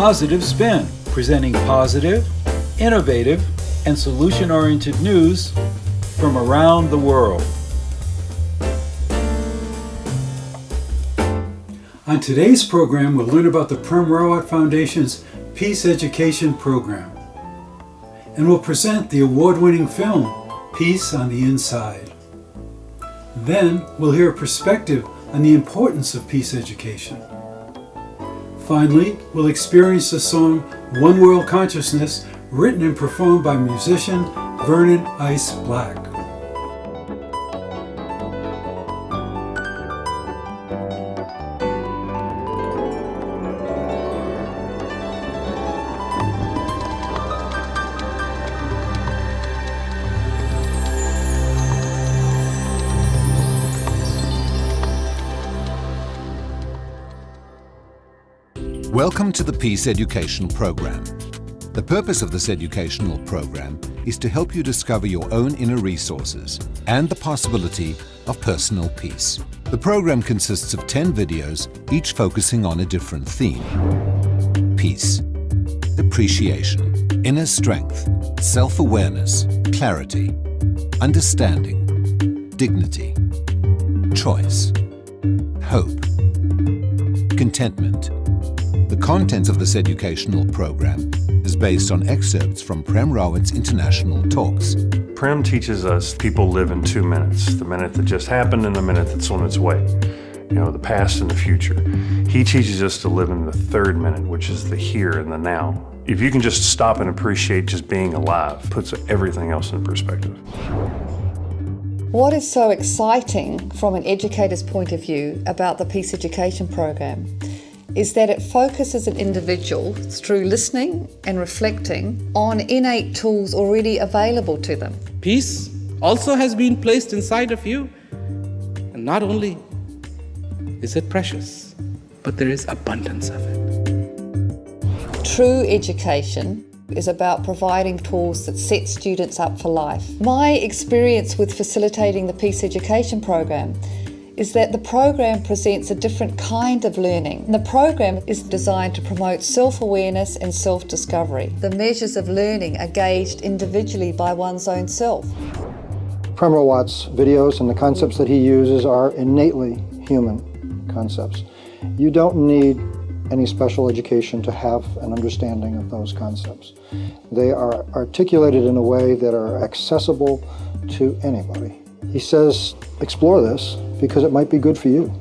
Positive Spin, presenting positive, innovative, and solution-oriented news from around the world. On today's program, we'll learn about the Prem Rawat Foundation's Peace Education Program. And we'll present the award-winning film, Peace on the Inside. Then, we'll hear a perspective on the importance of peace education. Finally, we'll experience the song One World Consciousness, written and performed by musician Vernon Ice Black. Welcome to the Peace Education Program. The purpose of this educational program is to help you discover your own inner resources and the possibility of personal peace. The program consists of 10 videos, each focusing on a different theme. Peace, appreciation, inner strength, self-awareness, clarity, understanding, dignity, choice, hope, contentment. The content of this educational program is based on excerpts from Prem Rawat's international talks. Prem teaches us people live in 2 minutes, the minute that just happened and the minute that's on its way. You know, the past and the future. He teaches us to live in the 3rd minute, which is the here and the now. If you can just stop and appreciate just being alive, puts everything else in perspective. What is so exciting from an educator's point of view about the Peace Education Program is that it focuses an individual through listening and reflecting on innate tools already available to them. Peace also has been placed inside of you. And not only is it precious, but there is abundance of it. True education is about providing tools that set students up for life. My experience with facilitating the Peace Education Program is that the program presents a different kind of learning. The program is designed to promote self-awareness and self-discovery. The measures of learning are gauged individually by one's own self. Prem Rawat's videos and the concepts that he uses are innately human concepts. You don't need any special education to have an understanding of those concepts. They are articulated in a way that are accessible to anybody. He says, explore this because it might be good for you.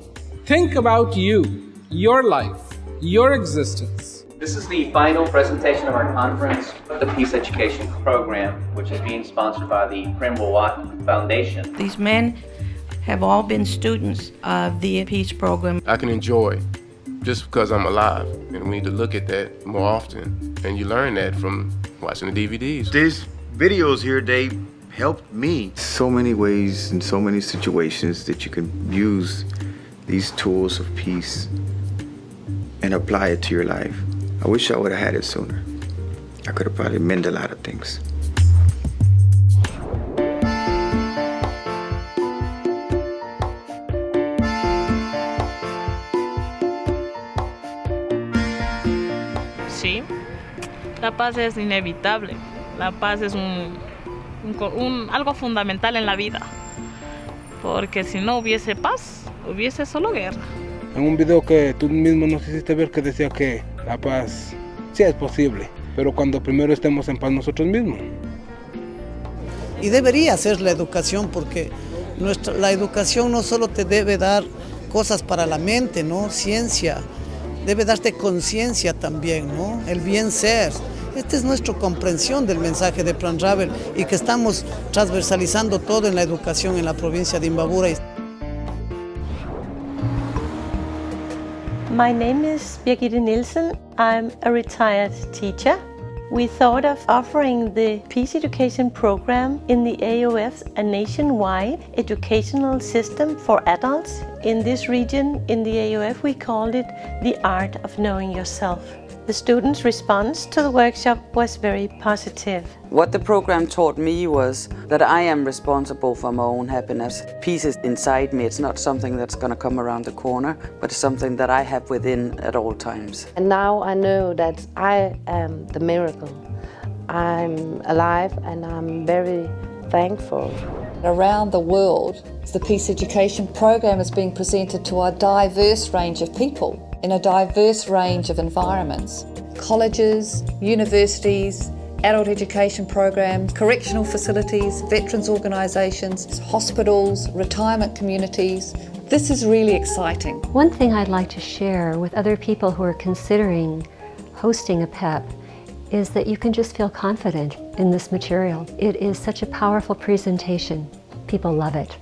Think about you, your life, your existence. This is the final presentation of our conference, the Peace Education Program, which is being sponsored by the Prem Rawat Foundation. These men have all been students of the Peace Program. I can enjoy just because I'm alive, and we need to look at that more often. And you learn that from watching the DVDs. These videos here, they helped me. So many ways and so many situations that you can use these tools of peace and apply it to your life. I wish I would have had it sooner. I could have probably mended a lot of things. Sí, la paz es inevitable. La paz es algo fundamental en la vida, porque si no hubiese paz, hubiese solo guerra. En un video que tú mismo nos hiciste ver que decía que la paz sí es posible, pero cuando primero estemos en paz nosotros mismos. Y debería ser la educación, porque la educación no solo te debe dar cosas para la mente, ¿no? Ciencia, debe darte conciencia también, ¿no? El bien ser. Esta es nuestra comprensión del mensaje de Prem Rawat y que estamos transversalizando todo en la educación en la provincia de Imbabura. My name is Birgitte Nielsen. I'm a retired teacher. We thought of offering the Peace Education Program in the AOF, a nationwide educational system for adults. In this region, in the AOF, we called it the art of knowing yourself. The students' response to the workshop was very positive. What the program taught me was that I am responsible for my own happiness. Peace is inside me. It's not something that's going to come around the corner, but it's something that I have within at all times. And now I know that I am the miracle. I'm alive and I'm very thankful. Around the world, the Peace Education program is being presented to a diverse range of people in a diverse range of environments. Colleges, universities, adult education programs, correctional facilities, veterans organisations, hospitals, retirement communities. This is really exciting. One thing I'd like to share with other people who are considering hosting a PEP is that you can just feel confident in this material. It is such a powerful presentation. People love it.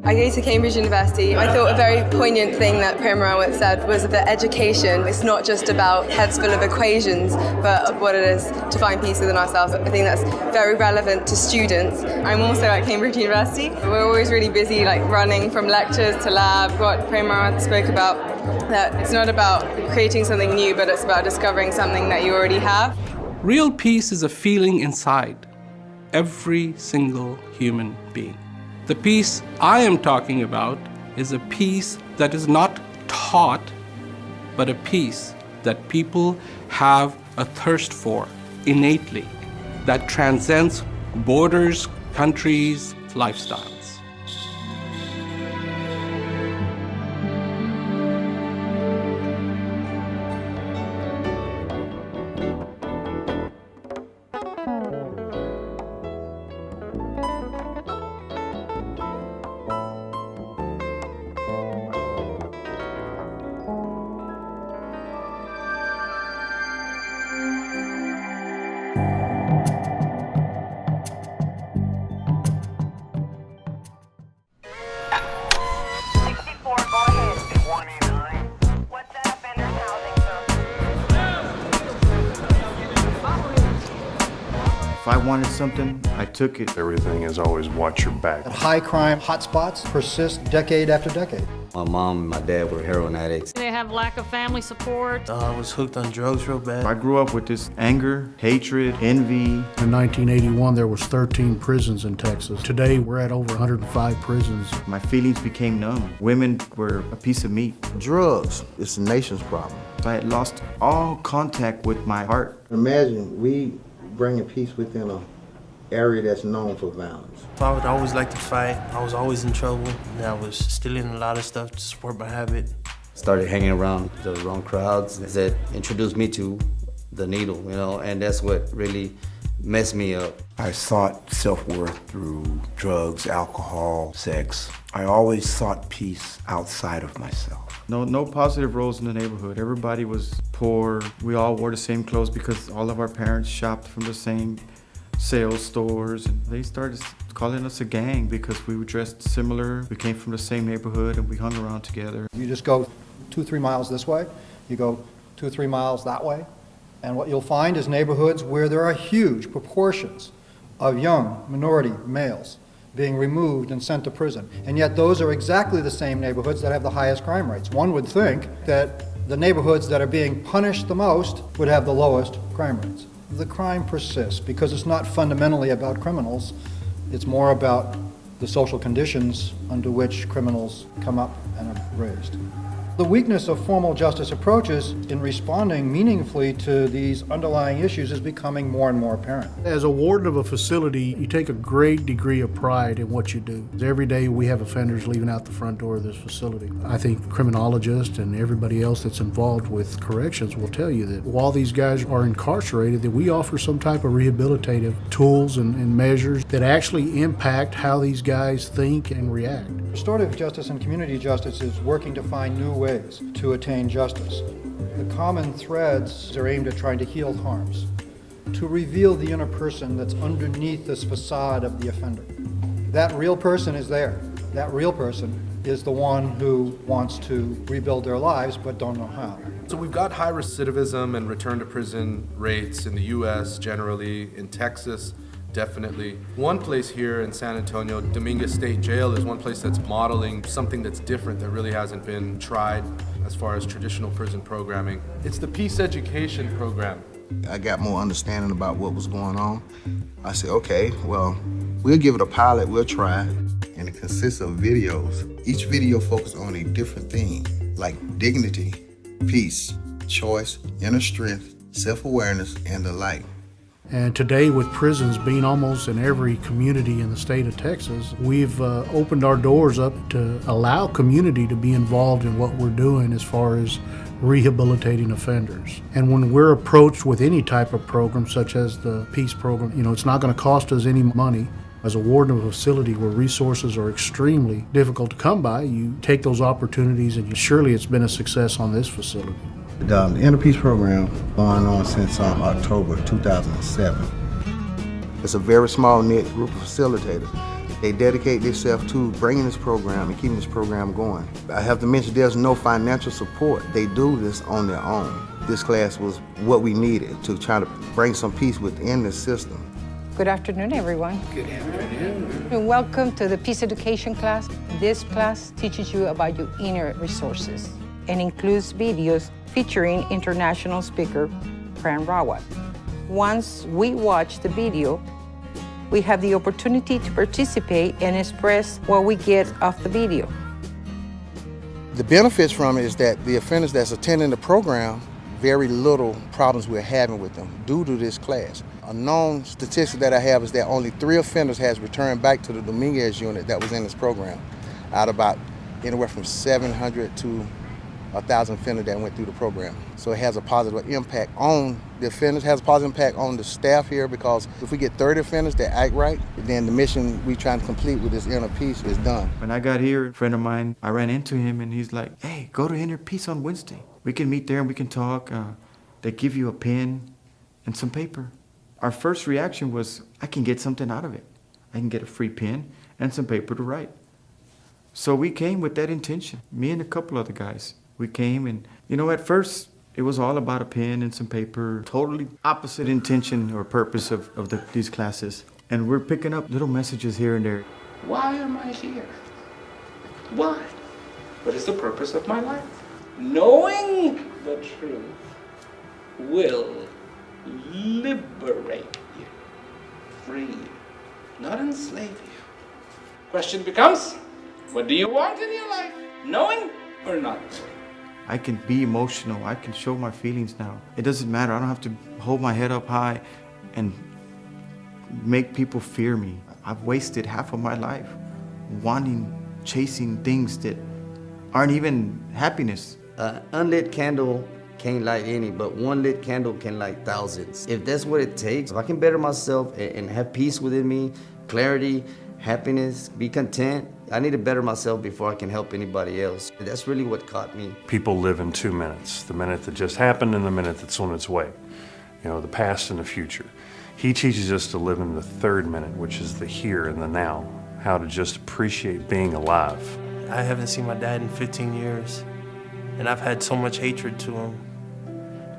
I go to Cambridge University. I thought a very poignant thing that Prem Rawat said was that education is not just about heads full of equations, but what it is to find peace within ourselves. I think that's very relevant to students. I'm also at Cambridge University. We're always really busy, like running from lectures to lab. What Prem Rawat spoke about, that it's not about creating something new, but it's about discovering something that you already have. Real peace is a feeling inside every single human being. The peace I am talking about is a peace that is not taught, but a peace that people have a thirst for innately, that transcends borders, countries, lifestyles. If I wanted something, I took it. Everything is always watch your back. High crime hotspots persist decade after decade. My mom and my dad were heroin addicts. They have lack of family support. I was hooked on drugs real bad. I grew up with this anger, hatred, envy. In 1981, there was 13 prisons in Texas. Today, we're at over 105 prisons. My feelings became numb. Women were a piece of meat. Drugs, it's the nation's problem. I had lost all contact with my heart. Imagine we bringing peace within an area that's known for violence. I would always like to fight. I was always in trouble. And I was stealing a lot of stuff to support my habit. Started hanging around the wrong crowds that introduced me to the needle, and that's what really messed me up. I sought self-worth through drugs, alcohol, sex. I always sought peace outside of myself. No positive roles in the neighborhood. Everybody was poor. We all wore the same clothes because all of our parents shopped from the same sales stores. And they started calling us a gang because we were dressed similar. We came from the same neighborhood and we hung around together. You just go 2-3 miles this way, you go 2-3 miles that way, and what you'll find is neighborhoods where there are huge proportions of young minority males being removed and sent to prison. And yet those are exactly the same neighborhoods that have the highest crime rates. One would think that the neighborhoods that are being punished the most would have the lowest crime rates. The crime persists because it's not fundamentally about criminals, it's more about the social conditions under which criminals come up and are raised. The weakness of formal justice approaches in responding meaningfully to these underlying issues is becoming more and more apparent. As a warden of a facility, you take a great degree of pride in what you do. Every day we have offenders leaving out the front door of this facility. I think criminologists and everybody else that's involved with corrections will tell you that while these guys are incarcerated, that we offer some type of rehabilitative tools and measures that actually impact how these guys think and react. Restorative justice and community justice is working to find new ways to attain justice. The common threads are aimed at trying to heal harms, to reveal the inner person that's underneath this facade of the offender. That real person is there. That real person is the one who wants to rebuild their lives but don't know how. So we've got high recidivism and return to prison rates in the US generally, in Texas Definitely. One place here in San Antonio, Dominguez State Jail, is one place that's modeling something that's different that really hasn't been tried as far as traditional prison programming. It's the Peace Education Program. I got more understanding about what was going on. I said, okay, well, we'll give it a pilot, we'll try it. And it consists of videos. Each video focuses on a different theme, like dignity, peace, choice, inner strength, self-awareness, and the like. And today, with prisons being almost in every community in the state of Texas, we've opened our doors up to allow community to be involved in what we're doing as far as rehabilitating offenders. And when we're approached with any type of program, such as the PEACE program, it's not going to cost us any money. As a warden of a facility where resources are extremely difficult to come by, you take those opportunities, and surely it's been a success on this facility. The Inner Peace program going on since October 2007. It's a very small knit group of facilitators. They dedicate themselves to bringing this program and keeping this program going. I have to mention there's no financial support. They do this on their own. This class was what we needed to try to bring some peace within the system. Good afternoon, everyone. Good afternoon. And welcome to the Peace Education class. This class teaches you about your inner resources and includes videos featuring international speaker Prem Rawat. Once we watch the video, we have the opportunity to participate and express what we get off the video. The benefits from it is that the offenders that's attending the program, very little problems we're having with them due to this class. A known statistic that I have is that only 3 offenders has returned back to the Dominguez unit that was in this program, out of about anywhere from 700 to 1,000 offenders that went through the program. So it has a positive impact on the offenders, has a positive impact on the staff here, because if we get 30 offenders that act right, then the mission we trying to complete with this Inner Peace is done. When I got here, a friend of mine, I ran into him and he's like, hey, go to Inner Peace on Wednesday. We can meet there and we can talk. They give you a pen and some paper. Our first reaction was, I can get something out of it. I can get a free pen and some paper to write. So we came with that intention, me and a couple other guys. We came and, at first it was all about a pen and some paper, totally opposite intention or purpose of these classes. And we're picking up little messages here and there. Why am I here? Why? What is the purpose of my life? Knowing the truth will liberate you, free you, not enslave you. Question becomes, what do you want in your life? Knowing or not knowing? I can be emotional. I can show my feelings now. It doesn't matter. I don't have to hold my head up high and make people fear me. I've wasted half of my life chasing things that aren't even happiness. Unlit candle can't light any, but one lit candle can light thousands. If that's what it takes, if I can better myself and have peace within me, clarity, happiness, be content, I need to better myself before I can help anybody else. That's really what caught me. People live in 2 minutes, the minute that just happened and the minute that's on its way. The past and the future. He teaches us to live in the 3rd minute, which is the here and the now, how to just appreciate being alive. I haven't seen my dad in 15 years, and I've had so much hatred to him.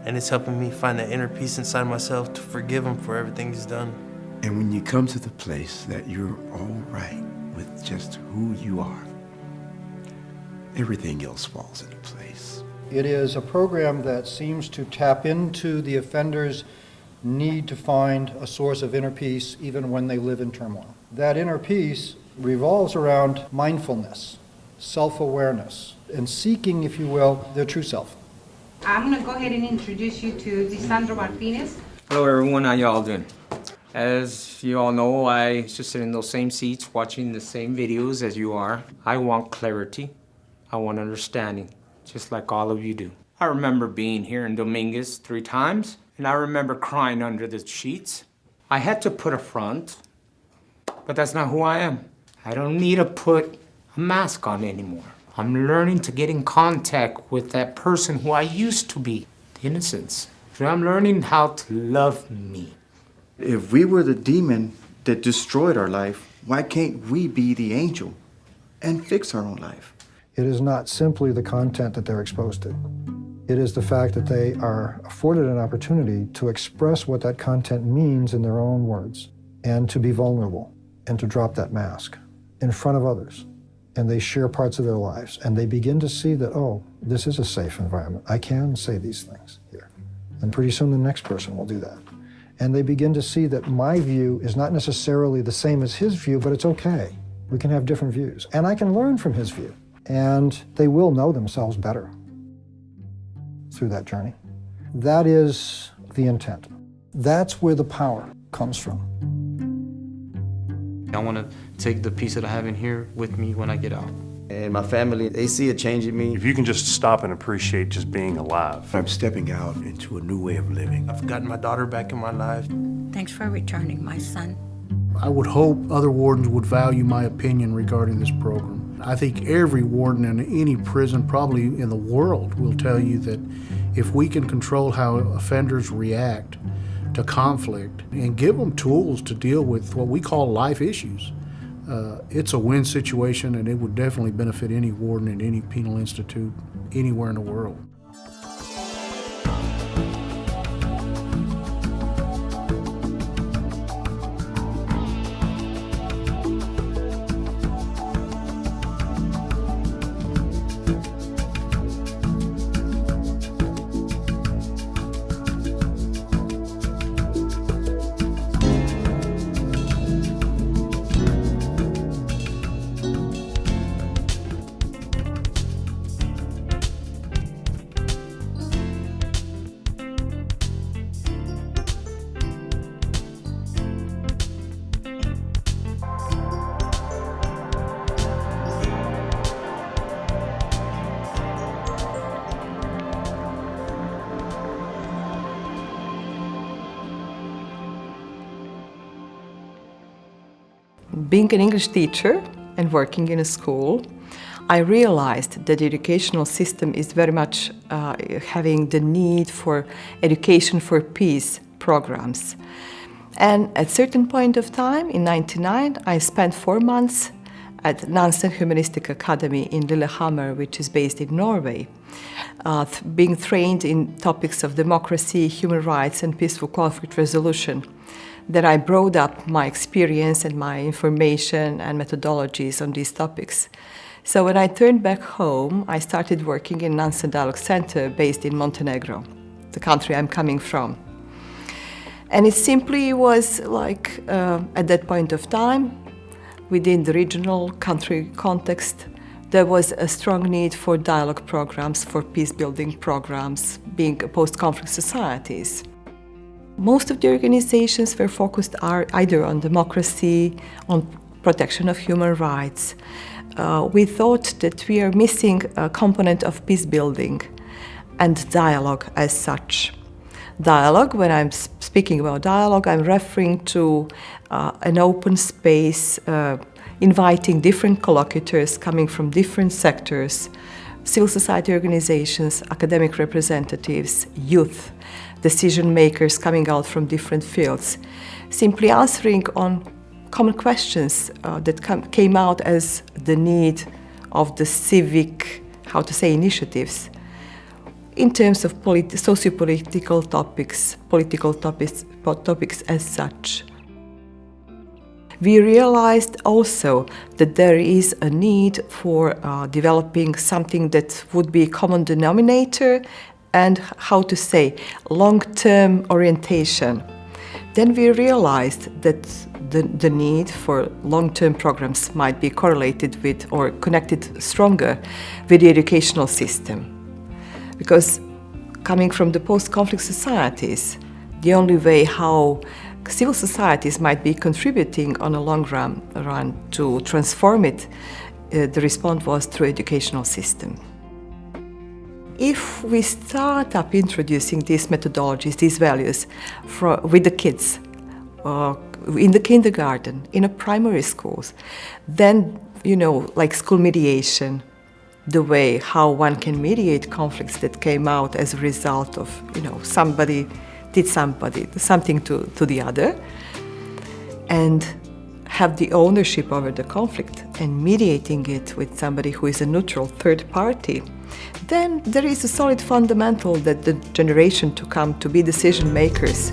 And it's helping me find that inner peace inside myself to forgive him for everything he's done. And when you come to the place that you're all right with just who you are, everything else falls into place. It is a program that seems to tap into the offender's need to find a source of inner peace even when they live in turmoil. That inner peace revolves around mindfulness, self-awareness, and seeking, if you will, their true self. I'm going to go ahead and introduce you to Lisandro Martinez. Hello everyone, how y'all doing? As you all know, I used to sit in those same seats watching the same videos as you are. I want clarity. I want understanding, just like all of you do. I remember being here in Dominguez 3 times, and I remember crying under the sheets. I had to put a front, but that's not who I am. I don't need to put a mask on anymore. I'm learning to get in contact with that person who I used to be, the innocence. So I'm learning how to love me. If we were the demon that destroyed our life, why can't we be the angel and fix our own life? It is not simply the content that they're exposed to. It is the fact that they are afforded an opportunity to express what that content means in their own words. and to be vulnerable and to drop that mask in front of others. And they share parts of their lives, and they begin to see that, oh, this is a safe environment. I can say these things here. And pretty soon the next person will do that. And they begin to see that my view is not necessarily the same as his view, but it's okay. We can have different views. And I can learn from his view. And they will know themselves better through that journey. That is the intent. That's where the power comes from. I want to take the peace that I have in here with me when I get out. And my family, they see a change in me. If you can just stop and appreciate just being alive. I'm stepping out into a new way of living. I've gotten my daughter back in my life. Thanks for returning my son. I would hope other wardens would value my opinion regarding this program. I think every warden in any prison, probably in the world, will tell you that if we can control how offenders react to conflict and give them tools to deal with what we call life issues, it's a win situation, and it would definitely benefit any warden in any penal institute anywhere in the world. Being an English teacher and working in a school, I realized that the educational system is very much having the need for education for peace programs. And at a certain point of time, in '99, I spent 4 months at Nansen Humanistic Academy in Lillehammer, which is based in Norway, being trained in topics of democracy, human rights, and peaceful conflict resolution. Then I brought up my experience and my information and methodologies on these topics. So when I turned back home, I started working in Nansen Dialogue Center based in Montenegro, the country I'm coming from. And it simply was like, at that point of time, within the regional country context, there was a strong need for dialogue programs, for peace-building programs, being post-conflict societies. Most of the organizations were focused either on democracy, on protection of human rights. We thought that we are missing a component of peace building and dialogue as such. Dialogue, when I'm speaking about dialogue, I'm referring to an open space, inviting different collocutors coming from different sectors, civil society organizations, academic representatives, youth, decision makers coming out from different fields, simply answering on common questions that came out as the need of the civic, initiatives in terms of socio-political topics, political topics as such. We realized also that there is a need for developing something that would be a common denominator and, long-term orientation. Then we realized that the need for long-term programs might be correlated with or connected stronger with the educational system. Because coming from the post-conflict societies, the only way how civil societies might be contributing on a long run to transform it, the response was through educational system. If we start up introducing these methodologies, these values with the kids, in the kindergarten, in a primary schools, then, like school mediation, the way how one can mediate conflicts that came out as a result of, somebody did something to the other, and have the ownership over the conflict and mediating it with somebody who is a neutral third party, then there is a solid fundamental that the generation to come to be decision makers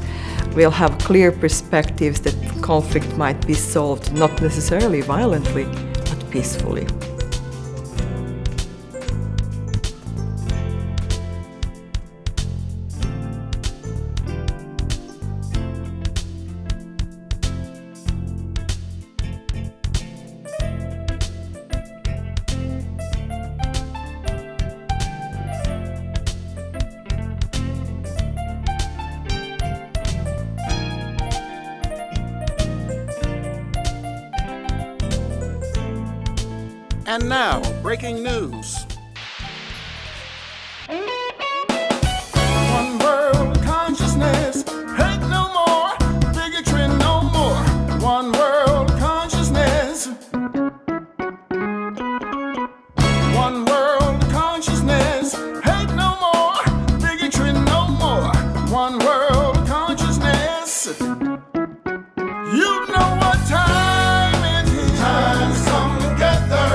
We'll have clear perspectives that conflict might be solved not necessarily violently, but peacefully. And now, breaking news. One world consciousness, hate no more, bigotry no more. One world consciousness. One world consciousness, hate no more, bigotry no more. One world consciousness. You know what time it is. Time's come together.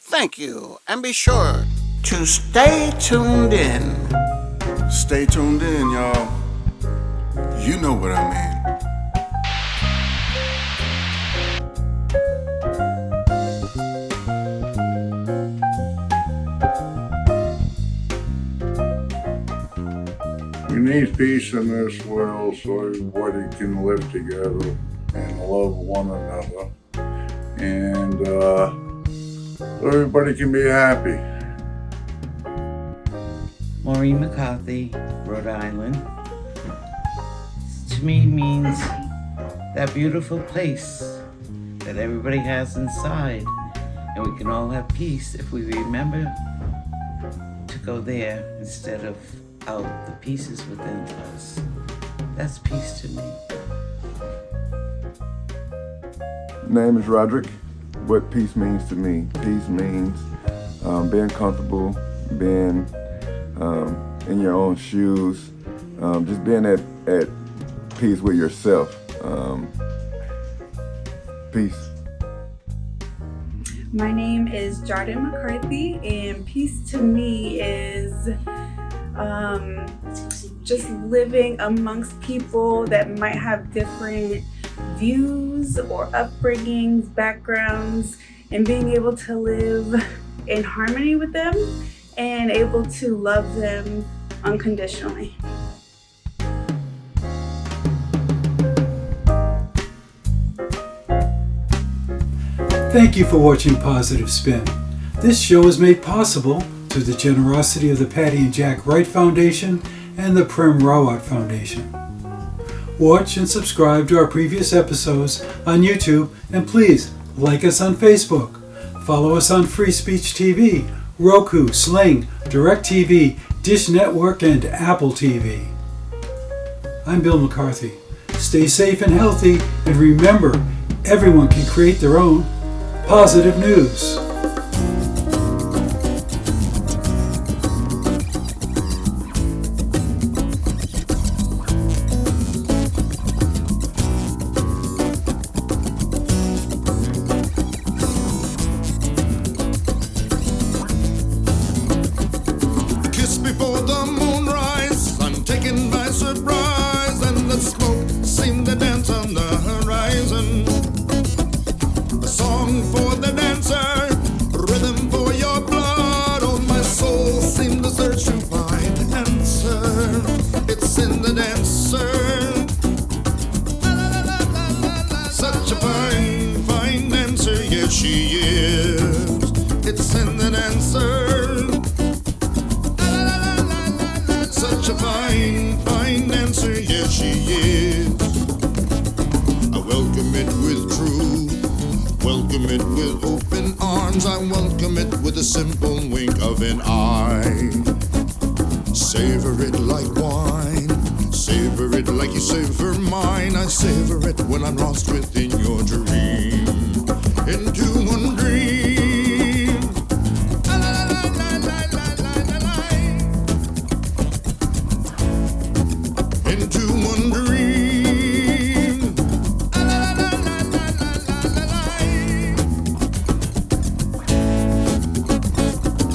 Thank you, and be sure to stay tuned in. Stay tuned in, y'all. You know what I mean. We need peace in this world so everybody can live together and love one another. And so everybody can be happy. Maureen McCarthy, Rhode Island. To me means that beautiful place that everybody has inside And we can all have peace if we remember to go there instead of out. The peace is within us. That's peace to me. Name is Roderick. What peace means to me? Peace means being comfortable, being in your own shoes, just being at peace with yourself. Peace. My name is Jordan McCarthy, and peace to me is just living amongst people that might have different views or upbringings, backgrounds, and being able to live in harmony with them and able to love them unconditionally. Thank you for watching Positive Spin. This show is made possible through the generosity of the Patty and Jack Wright Foundation and the Prem Rawat Foundation. Watch and subscribe to our previous episodes on YouTube, and please like us on Facebook. Follow us on Free Speech TV, Roku, Sling, DirecTV, Dish Network, and Apple TV. I'm Bill McCarthy. Stay safe and healthy, and remember, everyone can create their own positive news. Kiss before the moonrise, I'm taken by surprise, and the smoke seemed to dance on the horizon. A song for the dancer, rhythm for your blood. Oh, my soul seemed to search to find an answer. It's in the dancer. Such a fine, fine dancer, yes she is. It's in the dancer. Such a fine, fine dancer, yes she is. I welcome it with truth. Welcome it with open arms. I welcome it with a simple wink of an eye. Savor it like wine. Savor it like you savor mine. I savor it when I'm lost within your dream. Into one dream. Into one dream.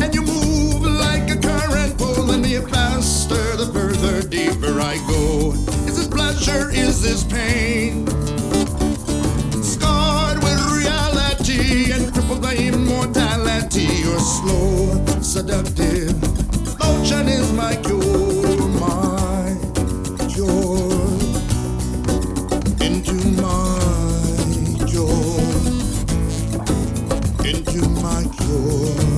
And you move like a current pulling me faster the further deeper I go. Is this pleasure? Is this pain? Scarred with reality and crippled by immortality. You're slow, seductive. Motion is my cure, my cure. Into my cure. Into my cure.